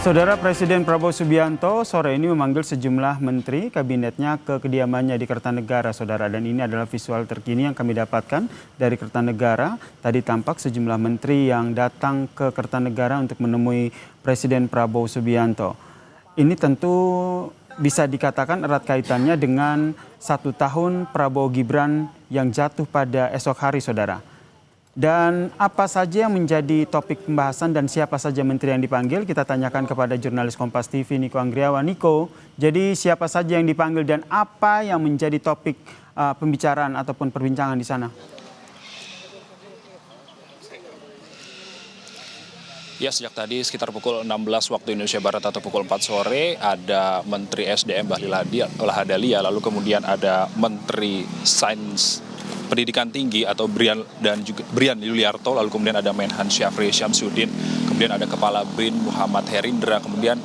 Saudara Presiden Prabowo Subianto sore ini memanggil sejumlah menteri kabinetnya ke kediamannya di Kertanegara, saudara. Dan ini adalah visual terkini yang kami dapatkan dari Kertanegara. Tadi tampak sejumlah menteri yang datang ke Kertanegara untuk menemui Presiden Prabowo Subianto. Ini tentu bisa dikatakan erat kaitannya dengan 1 tahun Prabowo Gibran yang jatuh pada esok hari, saudara. Dan apa saja yang menjadi topik pembahasan dan siapa saja menteri yang dipanggil, kita tanyakan kepada jurnalis Kompas TV Niko Anggriawan. Niko, jadi siapa saja yang dipanggil dan apa yang menjadi topik pembicaraan ataupun perbincangan di sana? Ya, sejak tadi sekitar pukul 16 waktu Indonesia Barat atau pukul 4 sore ada Menteri SDM Bahlil Lahadalia, lalu kemudian ada Menteri Sains Pendidikan Tinggi atau Brian Yuliarto, lalu kemudian ada Menhan Syafri Syamsuddin, kemudian ada Kepala BRIN Muhammad Herindra, kemudian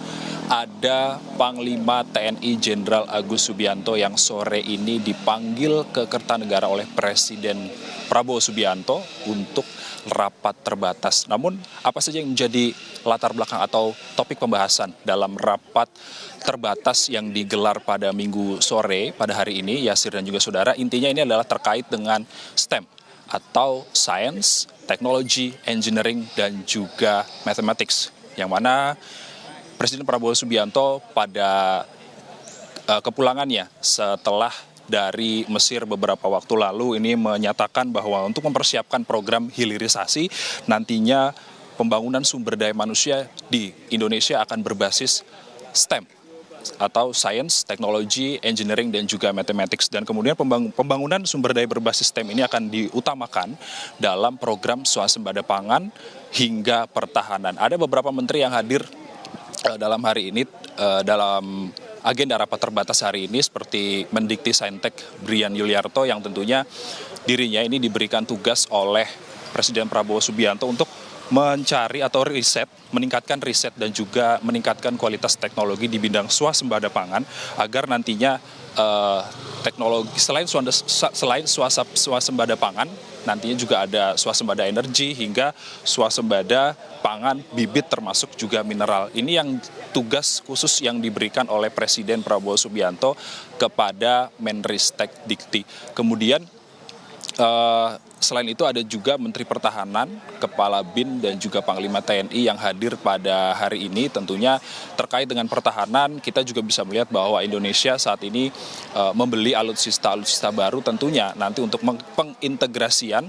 ada Panglima TNI Jenderal Agus Subianto yang sore ini dipanggil ke Kertanegara oleh Presiden Prabowo Subianto untuk rapat terbatas. Namun apa saja yang menjadi latar belakang atau topik pembahasan dalam rapat terbatas yang digelar pada Minggu sore pada hari ini, Yasir dan juga saudara, intinya ini adalah terkait dengan STEM atau Science, Technology, Engineering, dan juga Mathematics, yang mana Presiden Prabowo Subianto pada kepulangannya setelah dari Mesir beberapa waktu lalu ini menyatakan bahwa untuk mempersiapkan program hilirisasi nantinya pembangunan sumber daya manusia di Indonesia akan berbasis STEM atau Science, Technology, Engineering, dan juga Mathematics. Dan kemudian pembangunan sumber daya berbasis STEM ini akan diutamakan dalam program swasembada pangan hingga pertahanan. Ada beberapa menteri yang hadir dalam hari ini dalam agenda rapat terbatas hari ini, seperti Mendikti Saintek Brian Yuliarto yang tentunya dirinya ini diberikan tugas oleh Presiden Prabowo Subianto untuk mencari atau meningkatkan riset dan juga meningkatkan kualitas teknologi di bidang swasembada pangan agar nantinya teknologi selain swasembada pangan nantinya juga ada swasembada energi hingga swasembada pangan bibit termasuk juga mineral. Ini yang tugas khusus yang diberikan oleh Presiden Prabowo Subianto kepada Menristek Dikti. Kemudian selain itu ada juga Menteri Pertahanan, Kepala BIN, dan juga Panglima TNI yang hadir pada hari ini. Tentunya terkait dengan pertahanan, kita juga bisa melihat bahwa Indonesia saat ini membeli alutsista baru. Tentunya nanti untuk pengintegrasian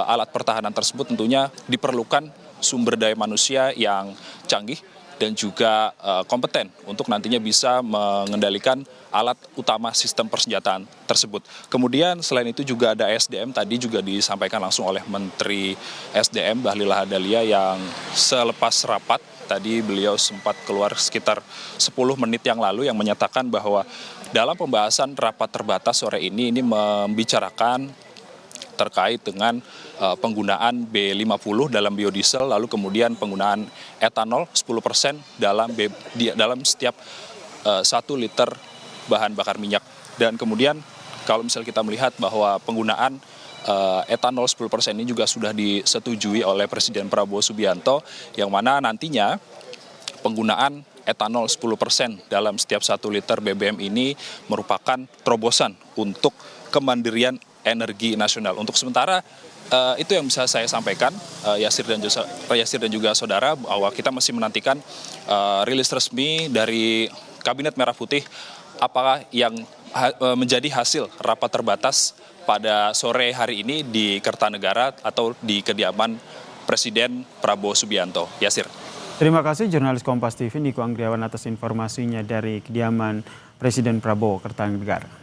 alat pertahanan tersebut tentunya diperlukan sumber daya manusia yang canggih dan juga kompeten untuk nantinya bisa mengendalikan alat utama sistem persenjataan tersebut. Kemudian selain itu juga ada SDM, tadi juga disampaikan langsung oleh Menteri SDM Bahlil Lahadalia yang selepas rapat, tadi beliau sempat keluar sekitar 10 menit yang lalu yang menyatakan bahwa dalam pembahasan rapat terbatas sore ini membicarakan terkait dengan penggunaan B50 dalam biodiesel, lalu kemudian penggunaan etanol 10% dalam setiap 1 liter bahan bakar minyak. Dan kemudian kalau misalnya kita melihat bahwa penggunaan etanol 10% ini juga sudah disetujui oleh Presiden Prabowo Subianto, yang mana nantinya penggunaan etanol 10% dalam setiap 1 liter BBM ini merupakan terobosan untuk kemandirian energi nasional. Untuk sementara itu yang bisa saya sampaikan, Yasir dan juga saudara, bahwa kita masih menantikan rilis resmi dari Kabinet Merah Putih apakah yang menjadi hasil rapat terbatas pada sore hari ini di Kertanegara atau di kediaman Presiden Prabowo Subianto. Yasir. Terima kasih jurnalis Kompas TV Niko Anggriawan atas informasinya dari kediaman Presiden Prabowo Kertanegara.